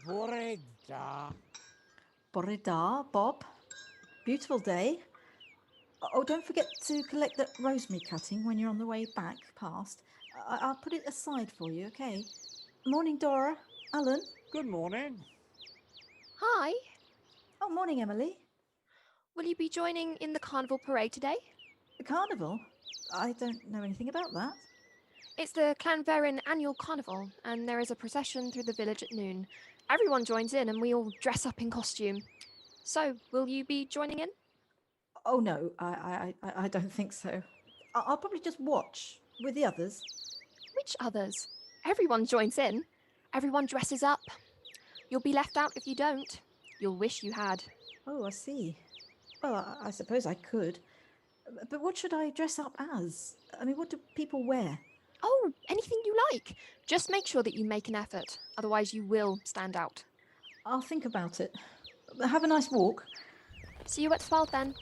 Bore da. Bore da, Bob. Beautiful day. Oh, don't forget to collect that rosemary cutting when you're on the way back past. I'll put it aside for you, okay? Morning, Dora. Alan. Good morning. Hi. Oh, morning, Emily. Will you be joining in the carnival parade today? The carnival? I don't know anything about that. It's the Clanverin annual carnival, and there is a procession through the village at noon. Everyone joins in, and we all dress up in costume. So, will you be joining in? Oh, no, I don't think so. I'll probably just watch with the others. Which others? Everyone joins in. Everyone dresses up. You'll be left out if you don't. You'll wish you had. Oh, I see. Well, I suppose I could. But what should I dress up as? I mean, what do people wear? Oh, anything you like. Just make sure that you make an effort, otherwise, you will stand out. I'll think about it. Have a nice walk. See you at 12 then.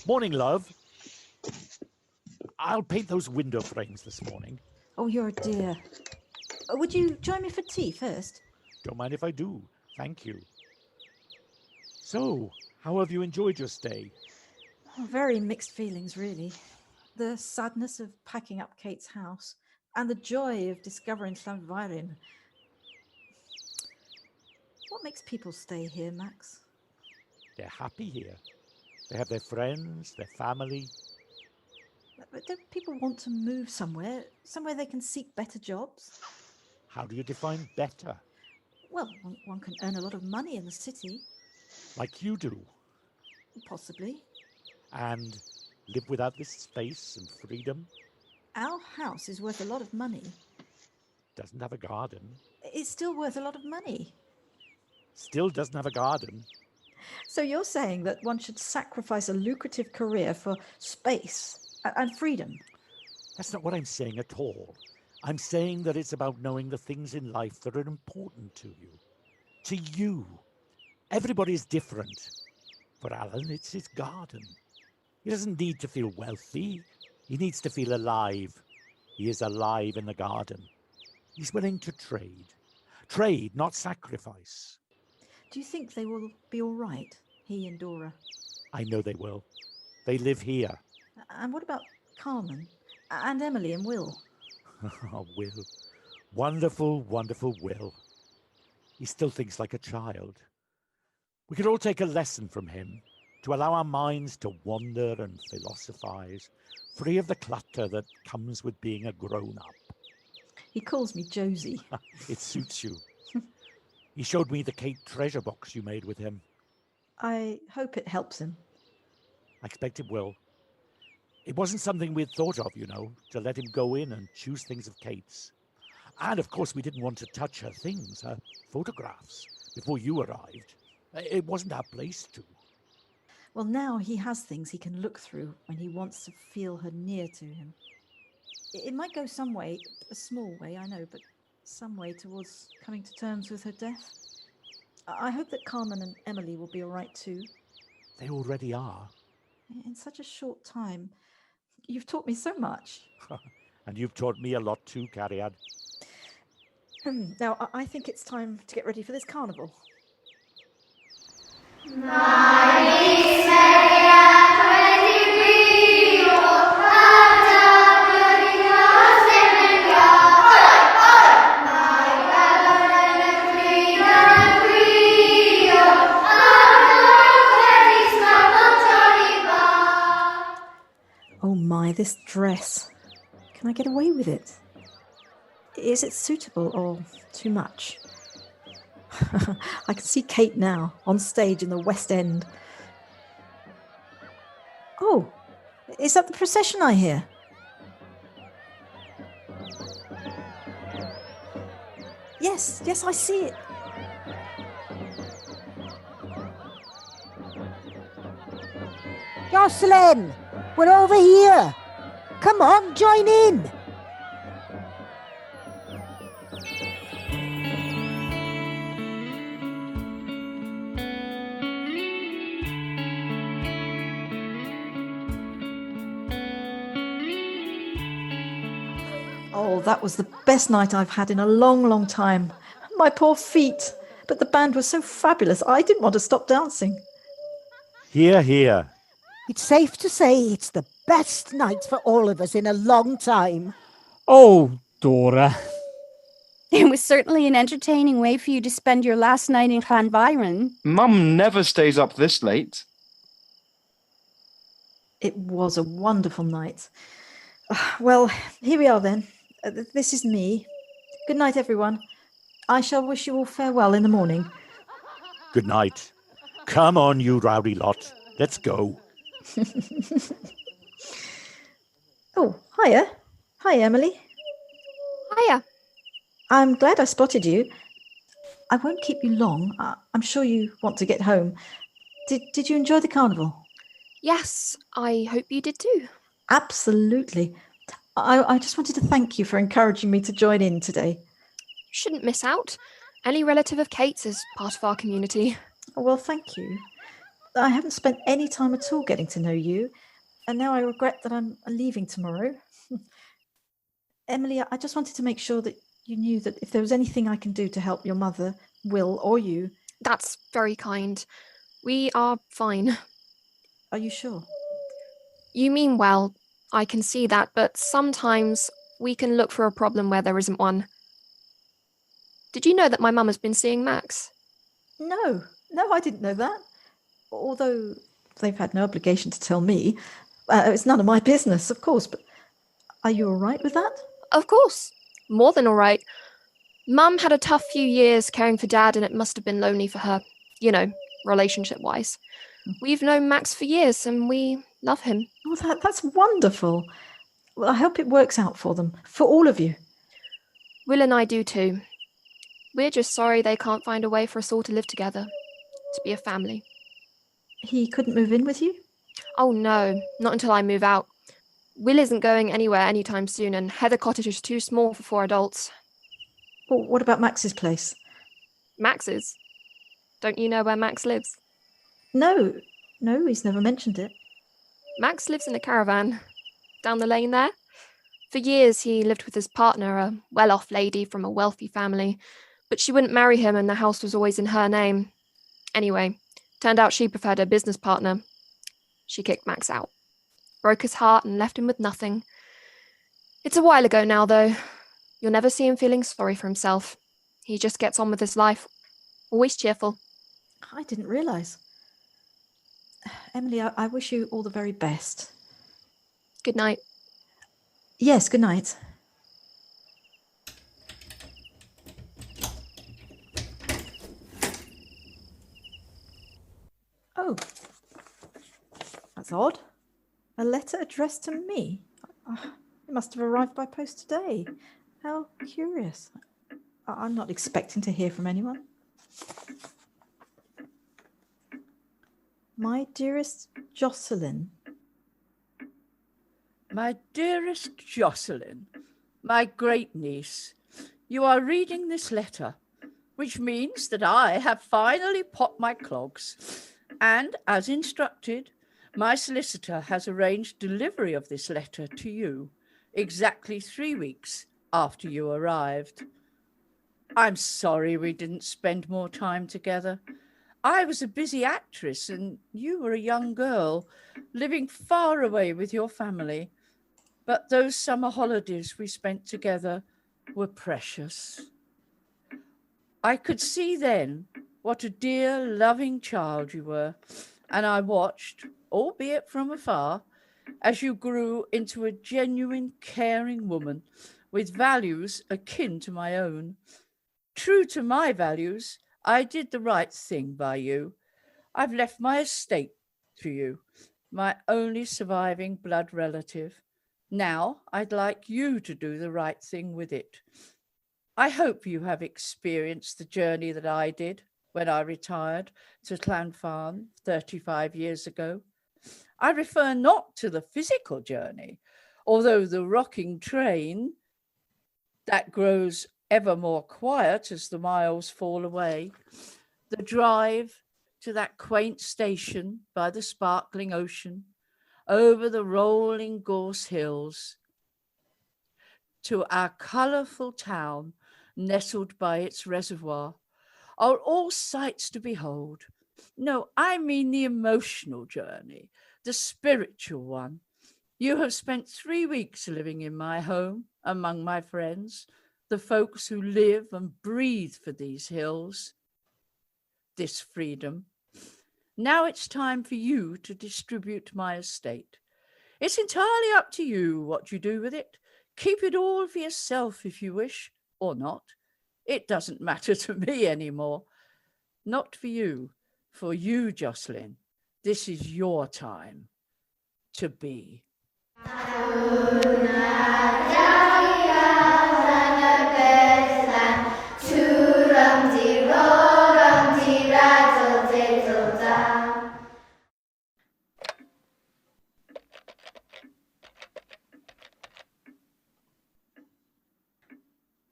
Morning, love. I'll paint those window frames this morning. Oh, you're a dear. Would you join me for tea first? Don't mind if I do. Thank you. So, how have you enjoyed your stay? Oh, very mixed feelings, really. The sadness of packing up Kate's house and the joy of discovering Llanfairpwllgwyngyllgogerychwr. What makes people stay here, Max? They're happy here. They have their friends, their family. But don't people want to move somewhere they can seek better jobs? How do you define better? Well, one can earn a lot of money in the city. Like you do. Possibly. And live without this space and freedom. Our house is worth a lot of money. Doesn't have a garden. It's still worth a lot of money. Still doesn't have a garden. So you're saying that one should sacrifice a lucrative career for space and freedom? That's not what I'm saying at all. I'm saying that it's about knowing the things in life that are important to you. To you. Everybody's different. For Alan, it's his garden. He doesn't need to feel wealthy. He needs to feel alive. He is alive in the garden. He's willing to trade. Trade, not sacrifice. Do you think they will be all right, he and Dora? I know they will. They live here. And what about Carmen and Emily and Will? Oh, Will. Wonderful, wonderful Will. He still thinks like a child. We could all take a lesson from him to allow our minds to wander and philosophize, free of the clutter that comes with being a grown-up. He calls me Josie. It suits you. He showed me the Kate treasure box you made with him. I hope it helps him. I expect it will. It wasn't something we'd thought of, to let him go in and choose things of Kate's. And of course we didn't want to touch her things, her photographs, before you arrived. It wasn't our place to. Well, now he has things he can look through when he wants to feel her near to him. It might go some way, a small way, I know, but some way towards coming to terms with her death. I hope that Carmen and Emily will be all right too. They already are. In such a short time, you've taught me so much. And you've taught me a lot too, Cariad. Now, I think it's time to get ready for this carnival. Oh my, this dress. Can I get away with it? Is it suitable or too much? I can see Kate now, on stage in the West End. Oh, is that the procession I hear? Yes, I see it. Jocelyn, we're over here. Come on, join in. Oh, that was the best night I've had in a long, long time. My poor feet. But the band was so fabulous, I didn't want to stop dancing. Hear, hear. It's safe to say it's the best night for all of us in a long time. Oh, Dora. It was certainly an entertaining way for you to spend your last night in Llanbyron. Mum never stays up this late. It was a wonderful night. Well, here we are then. This is me. Good night, everyone. I shall wish you all farewell in the morning. Good night. Come on, you rowdy lot. Let's go. Oh, hiya. Hi, Emily. Hiya. I'm glad I spotted you. I won't keep you long. I'm sure you want to get home. Did you enjoy the carnival? Yes, I hope you did too. Absolutely. I just wanted to thank you for encouraging me to join in today. You shouldn't miss out. Any relative of Kate's is part of our community. Well, thank you. I haven't spent any time at all getting to know you, and now I regret that I'm leaving tomorrow. Emily, I just wanted to make sure that you knew that if there was anything I can do to help your mother, Will, or you... That's very kind. We are fine. Are you sure? You mean well. I can see that, but sometimes we can look for a problem where there isn't one. Did you know that my mum has been seeing Max? No, I didn't know that. Although they've had no obligation to tell me. It's none of my business, of course, but are you all right with that? Of course. More than all right. Mum had a tough few years caring for Dad, and it must have been lonely for her, relationship-wise. We've known Max for years, and we love him. Oh, that's wonderful. Well, I hope it works out for them, for all of you. Will and I do too. We're just sorry they can't find a way for us all to live together, to be a family. He couldn't move in with you? Oh no, not until I move out. Will isn't going anywhere anytime soon, and Heather Cottage is too small for 4 adults. Well, what about Max's place? Max's? Don't you know where Max lives? No, he's never mentioned it. Max lives in a caravan. Down the lane there. For years he lived with his partner, a well-off lady from a wealthy family, but she wouldn't marry him and the house was always in her name. Anyway, turned out she preferred her business partner. She kicked Max out. Broke his heart and left him with nothing. It's a while ago now, though. You'll never see him feeling sorry for himself. He just gets on with his life. Always cheerful. I didn't realise. Emily, I wish you all the very best. Good night. Yes, good night. Oh, that's odd. A letter addressed to me. It must have arrived by post today. How curious. I'm not expecting to hear from anyone. My dearest Jocelyn. My dearest Jocelyn, my great niece, you are reading this letter, which means that I have finally popped my clogs, and as instructed, my solicitor has arranged delivery of this letter to you exactly 3 weeks after you arrived. I'm sorry we didn't spend more time together. I was a busy actress and you were a young girl living far away with your family. But those summer holidays we spent together were precious. I could see then what a dear, loving child you were, and I watched, albeit from afar, as you grew into a genuine, caring woman with values akin to my own. True to my values, I did the right thing by you. I've left my estate to you, my only surviving blood relative. Now I'd like you to do the right thing with it. I hope you have experienced the journey that I did when I retired to Llanfarn 35 years ago. I refer not to the physical journey, although the rocking train that grows ever more quiet as the miles fall away, the drive to that quaint station by the sparkling ocean, over the rolling gorse hills, to our colourful town nestled by its reservoir, are all sights to behold. No, I mean the emotional journey, the spiritual one. You have spent 3 weeks living in my home, among my friends, the folks who live and breathe for these hills, this freedom. Now it's time for you to distribute my estate. It's entirely up to you what you do with it. Keep it all for yourself if you wish, or not. It doesn't matter to me anymore. Not for you. For you, Jocelyn. This is your time to be.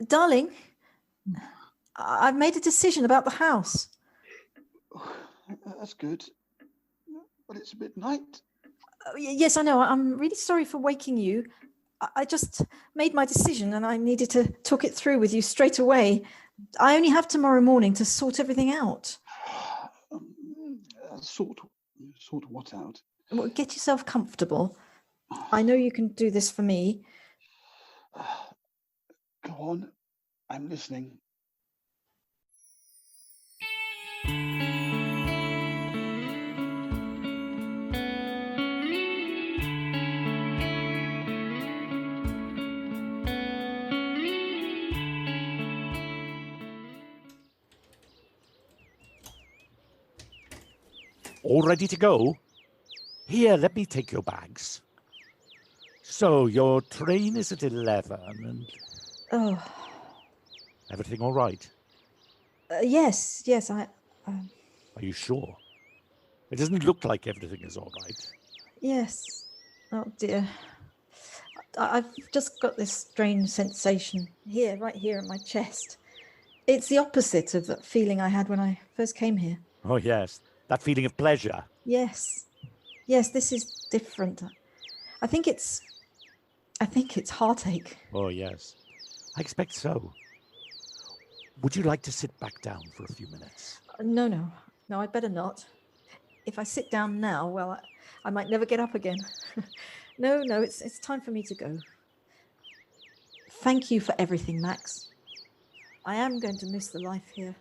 Darling, I've made a decision about the house. That's good. But it's midnight. Yes, I know. I'm really sorry for waking you. I just made my decision and I needed to talk it through with you straight away. I only have tomorrow morning to sort everything out. Sort what out? Well, get yourself comfortable. I know you can do this for me. Go on. I'm listening. All ready to go? Here, let me take your bags. So, your train is at 11 and... Oh. Everything all right? Yes, I... Are you sure? It doesn't look like everything is all right. Yes. Oh, dear. I've just got this strange sensation here, right here in my chest. It's the opposite of that feeling I had when I first came here. Oh, yes. That feeling of pleasure. Yes, this is different. I think it's heartache. Oh, yes. I expect so. Would you like to sit back down for a few minutes? No, I'd better not. If I sit down now, well, I might never get up again. No, it's time for me to go. Thank you for everything, Max. I am going to miss the life here.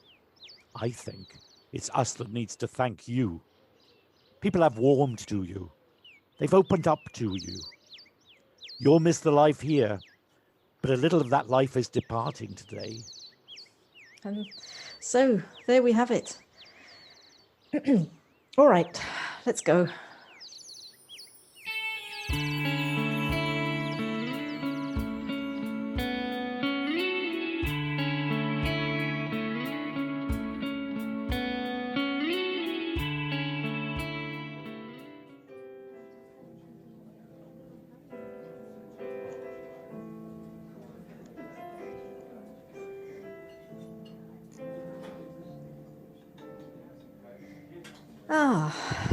I think it's us that needs to thank you. People have warmed to you. They've opened up to you. You'll miss the life here, but a little of that life is departing today. And so, there we have it. All right, let's go.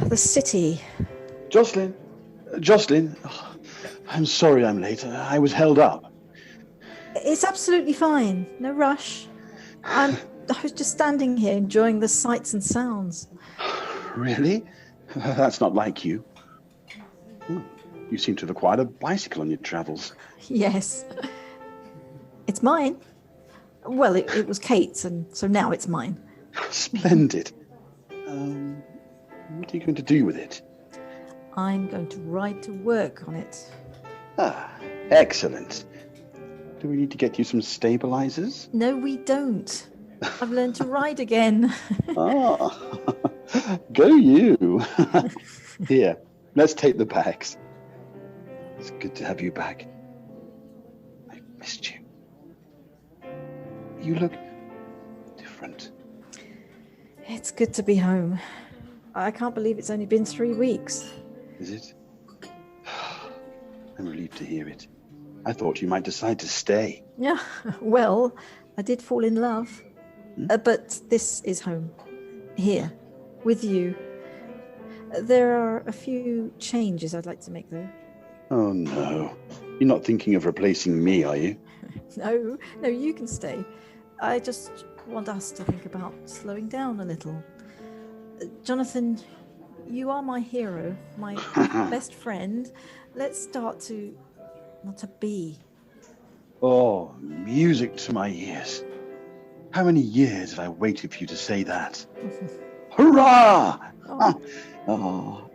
The city. Jocelyn, oh, I'm sorry I'm late. I was held up. It's absolutely fine. No rush. I was just standing here enjoying the sights and sounds. Really? That's not like you. You seem to have acquired a bicycle on your travels. Yes. It's mine. Well, it was Kate's, and so now it's mine. Splendid. What are you going to do with it? I'm going to ride to work on it. Ah, excellent. Do we need to get you some stabilizers? No, we don't. I've learned to ride again. Ah, go you. Here, let's take the bags. It's good to have you back. I missed you. You look different. It's good to be home. I can't believe it's only been 3 weeks. Is it? I'm relieved to hear it. I thought you might decide to stay. Yeah, well, I did fall in love. But this is home. Here, with you. There are a few changes I'd like to make, though. Oh, no. You're not thinking of replacing me, are you? No, you can stay. I just want us to think about slowing down a little. Jonathan, you are my hero, my best friend. Let's start to not to be. Oh, music to my ears. How many years have I waited for you to say that? Hurrah! Oh,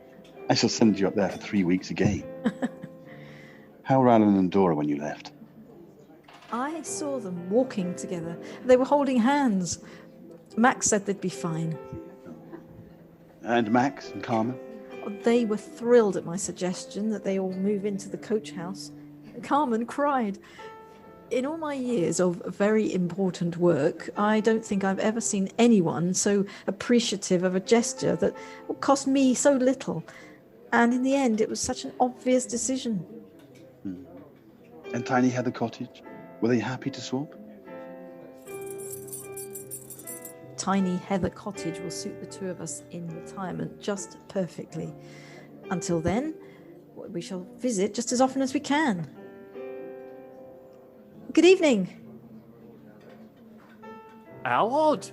I shall send you up there for 3 weeks again. How were Alan and Dora when you left? I saw them walking together. They were holding hands. Max said they'd be fine. And Max and Carmen? They were thrilled at my suggestion that they all move into the coach house. Carmen cried. In all my years of very important work, I don't think I've ever seen anyone so appreciative of a gesture that cost me so little. And in the end, it was such an obvious decision. And Tiny Heather Cottage? Were they happy to swap? Tiny Heather Cottage will suit the two of us in retirement just perfectly. Until then, we shall visit just as often as we can. Good evening. How odd.